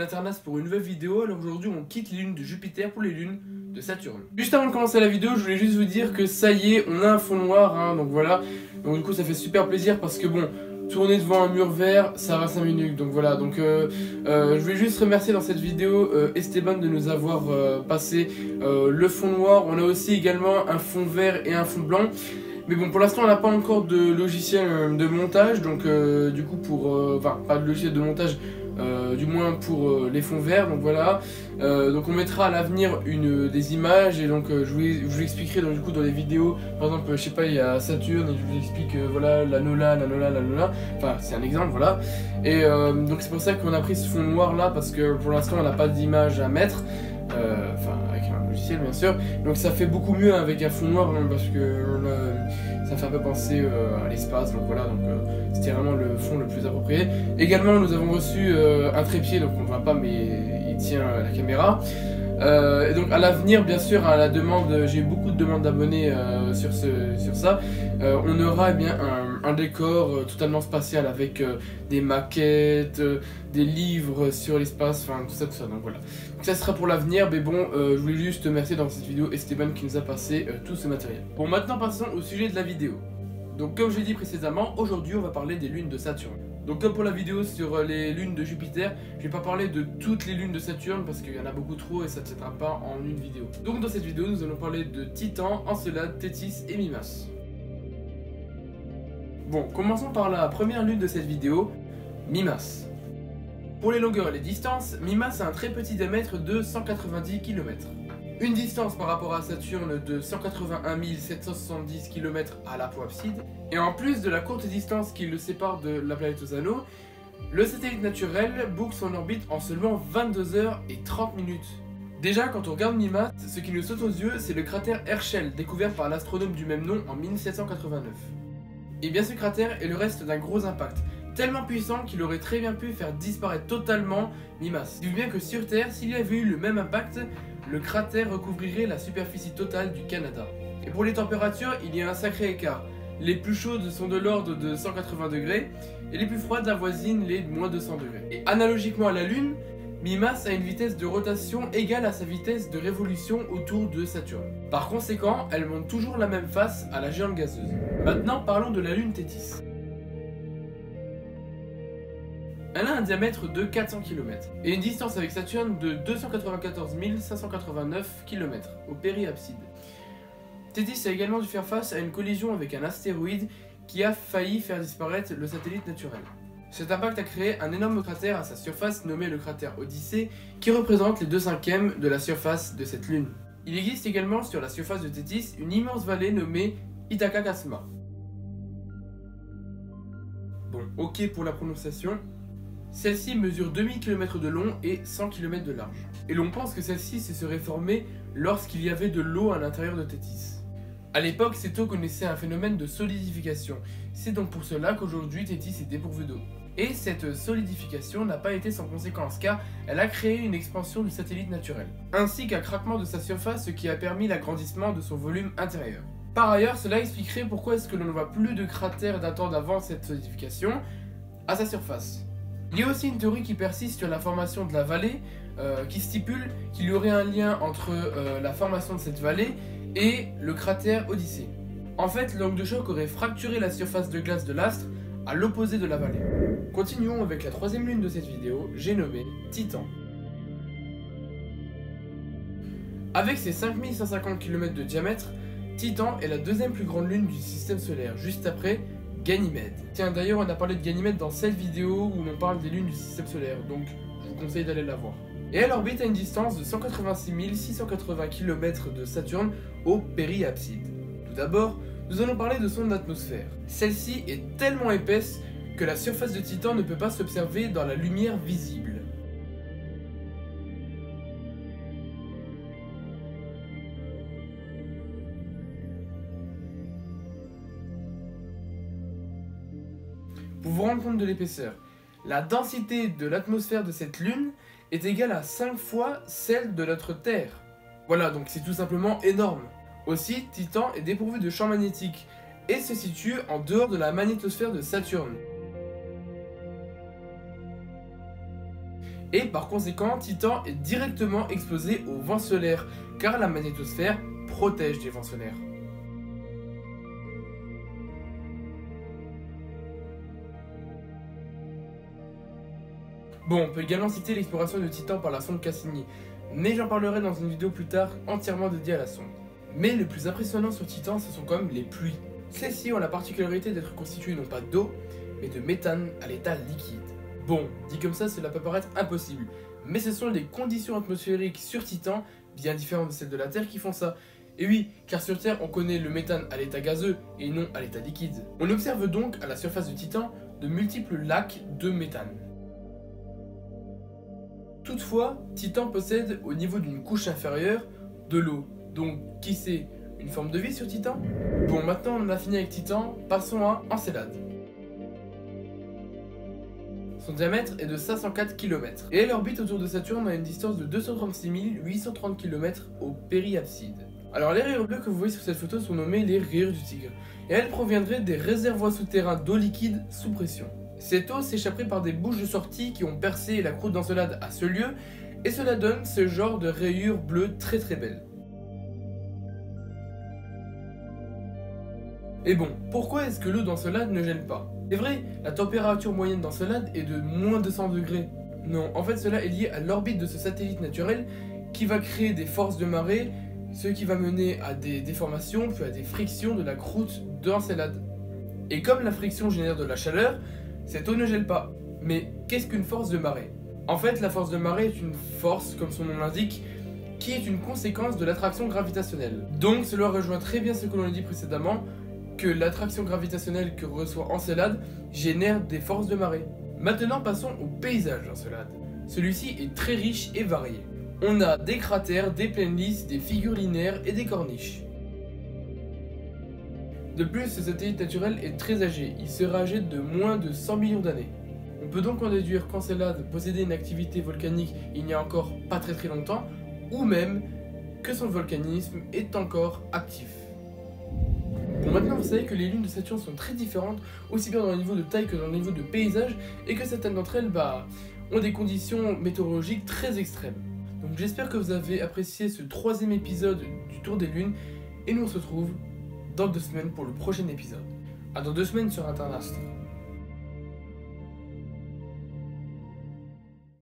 chaîne Internas pour une nouvelle vidéo. Alors aujourd'hui on quitte les lunes de Jupiter pour les lunes de Saturne. Juste avant de commencer la vidéo, je voulais juste vous dire que ça y est, on a un fond noir, hein, donc voilà. Donc du coup ça fait super plaisir parce que bon, tourner devant un mur vert, ça va 5 minutes, donc voilà. Donc je voulais juste remercier dans cette vidéo Esteban de nous avoir passé le fond noir. On a aussi également un fond vert et un fond blanc. Mais bon, pour l'instant on n'a pas encore de logiciel de montage, donc du coup enfin pas de logiciel de montage, du moins pour les fonds verts, donc voilà. Donc on mettra à l'avenir des images, et donc je vous expliquerai donc, du coup dans les vidéos. Par exemple, je sais pas, il y a Saturne et je vous explique voilà l'anola, enfin c'est un exemple, voilà. Et donc c'est pour ça qu'on a pris ce fond noir là, parce que pour l'instant on n'a pas d'image à mettre, enfin avec un logiciel bien sûr. Donc ça fait beaucoup mieux avec un fond noir, hein, parce que ça fait un peu penser à l'espace, donc voilà. Donc c'était vraiment le fond le plus approprié. Également nous avons reçu un trépied, donc on ne voit pas mais il tient la caméra. Et donc à l'avenir, bien sûr, à la demande, j'ai eu beaucoup de demandes d'abonnés sur ça, on aura eh bien un décor totalement spatial avec des maquettes, des livres sur l'espace, enfin tout ça, donc voilà. Donc ça sera pour l'avenir, mais bon, je voulais juste remercier dans cette vidéo Esteban qui nous a passé tout ce matériel. Bon, maintenant passons au sujet de la vidéo. Donc comme j'ai dit précédemment, aujourd'hui on va parler des lunes de Saturne. Donc comme pour la vidéo sur les lunes de Jupiter, je vais pas parler de toutes les lunes de Saturne parce qu'il y en a beaucoup trop et ça ne tiendra pas en une vidéo. Donc dans cette vidéo, nous allons parler de Titan, Encelade, Thétis et Mimas. Bon, commençons par la première lune de cette vidéo, Mimas. Pour les longueurs et les distances, Mimas a un très petit diamètre de 190 km. Une distance par rapport à Saturne de 181 770 km à l'apoapside. Et en plus de la courte distance qui le sépare de la planète aux anneaux, le satellite naturel boucle son orbite en seulement 22 heures et 30 minutes. Déjà, quand on regarde Mimas, ce qui nous saute aux yeux, c'est le cratère Herschel, découvert par l'astronome du même nom en 1789. Et bien ce cratère est le reste d'un gros impact, tellement puissant qu'il aurait très bien pu faire disparaître totalement Mimas. Dis bien que sur Terre, s'il y avait eu le même impact, le cratère recouvrirait la superficie totale du Canada. Et pour les températures, il y a un sacré écart. Les plus chaudes sont de l'ordre de 180 degrés et les plus froides avoisinent les moins 200 degrés. Et analogiquement à la Lune, Mimas a une vitesse de rotation égale à sa vitesse de révolution autour de Saturne. Par conséquent, elle monte toujours la même face à la géante gazeuse. Maintenant, parlons de la Lune Thétis. Elle a un diamètre de 400 km et une distance avec Saturne de 294 589 km au périapside. Thétis a également dû faire face à une collision avec un astéroïde qui a failli faire disparaître le satellite naturel. Cet impact a créé un énorme cratère à sa surface nommé le cratère Odyssée, qui représente les 2/5 de la surface de cette lune. Il existe également sur la surface de Thétis une immense vallée nommée Ithaca Casma. Bon, ok pour la prononciation. Celle-ci mesure 2000 km de long et 100 km de large. Et l'on pense que celle-ci se serait formée lorsqu'il y avait de l'eau à l'intérieur de Thétis. A l'époque, cette eau connaissait un phénomène de solidification. C'est donc pour cela qu'aujourd'hui Thétis est dépourvue d'eau. Et cette solidification n'a pas été sans conséquence, car elle a créé une expansion du satellite naturel, ainsi qu'un craquement de sa surface, ce qui a permis l'agrandissement de son volume intérieur. Par ailleurs, cela expliquerait pourquoi est-ce que l'on ne voit plus de cratères datant d'avant cette solidification à sa surface. Il y a aussi une théorie qui persiste sur la formation de la vallée, qui stipule qu'il y aurait un lien entre la formation de cette vallée et le cratère Odyssée. En fait, l'onde de choc aurait fracturé la surface de glace de l'astre à l'opposé de la vallée. Continuons avec la troisième lune de cette vidéo, j'ai nommé Titan. Avec ses 5150 km de diamètre, Titan est la deuxième plus grande lune du système solaire, juste après Ganymède. Tiens, d'ailleurs on a parlé de Ganymède dans cette vidéo où l'on parle des lunes du système solaire, donc je vous conseille d'aller la voir. Et elle orbite à une distance de 186 680 km de Saturne au périapside. Tout d'abord, nous allons parler de son atmosphère. Celle-ci est tellement épaisse que la surface de Titan ne peut pas s'observer dans la lumière visible. Pour vous rendre compte de l'épaisseur, la densité de l'atmosphère de cette lune est égale à 5 fois celle de notre Terre. Voilà, donc c'est tout simplement énorme. Aussi, Titan est dépourvu de champ magnétique et se situe en dehors de la magnétosphère de Saturne. Et par conséquent, Titan est directement exposé aux vents solaires, car la magnétosphère protège des vents solaires. Bon, on peut également citer l'exploration de Titan par la sonde Cassini, mais j'en parlerai dans une vidéo plus tard entièrement dédiée à la sonde. Mais le plus impressionnant sur Titan, ce sont quand même les pluies. Celles-ci ont la particularité d'être constituées non pas d'eau, mais de méthane à l'état liquide. Bon, dit comme ça, cela peut paraître impossible, mais ce sont les conditions atmosphériques sur Titan, bien différentes de celles de la Terre, qui font ça. Et oui, car sur Terre, on connaît le méthane à l'état gazeux et non à l'état liquide. On observe donc à la surface de Titan de multiples lacs de méthane. Toutefois, Titan possède au niveau d'une couche inférieure de l'eau. Donc, qui sait, une forme de vie sur Titan? Bon, maintenant on a fini avec Titan, passons à Encelade. Son diamètre est de 504 km et elle orbite autour de Saturne à une distance de 236 830 km au périapside. Alors les rayures bleues que vous voyez sur cette photo sont nommées les rayures du tigre et elles proviendraient des réservoirs souterrains d'eau liquide sous pression. Cette eau s'échapperait par des bouches de sortie qui ont percé la croûte d'Encelade à ce lieu et cela donne ce genre de rayures bleues très belles. Et bon, pourquoi est-ce que l'eau d'Encelade ne gèle pas? C'est vrai, la température moyenne d'Encelade est de moins 200 degrés. Non, en fait cela est lié à l'orbite de ce satellite naturel qui va créer des forces de marée, ce qui va mener à des déformations puis à des frictions de la croûte d'Encelade. Et comme la friction génère de la chaleur, cette eau ne gèle pas. Mais qu'est-ce qu'une force de marée? En fait, la force de marée est une force, comme son nom l'indique, qui est une conséquence de l'attraction gravitationnelle. Donc cela rejoint très bien ce que l'on a dit précédemment, que l'attraction gravitationnelle que reçoit Encelade génère des forces de marée. Maintenant passons au paysage d'Encelade. Celui-ci est très riche et varié. On a des cratères, des plaines lisses, des figures linéaires et des corniches. De plus, ce satellite naturel est très âgé, il sera âgé de moins de 100 millions d'années. On peut donc en déduire qu'Encelade possédait une activité volcanique il n'y a encore pas très longtemps, ou même que son volcanisme est encore actif. Bon, maintenant vous savez que les lunes de Saturne sont très différentes, aussi bien dans le niveau de taille que dans le niveau de paysage, et que certaines d'entre elles ont des conditions météorologiques très extrêmes. Donc j'espère que vous avez apprécié ce 3e épisode du Tour des Lunes, et nous on se retrouve dans 2 semaines pour le prochain épisode. À dans 2 semaines sur Internastre.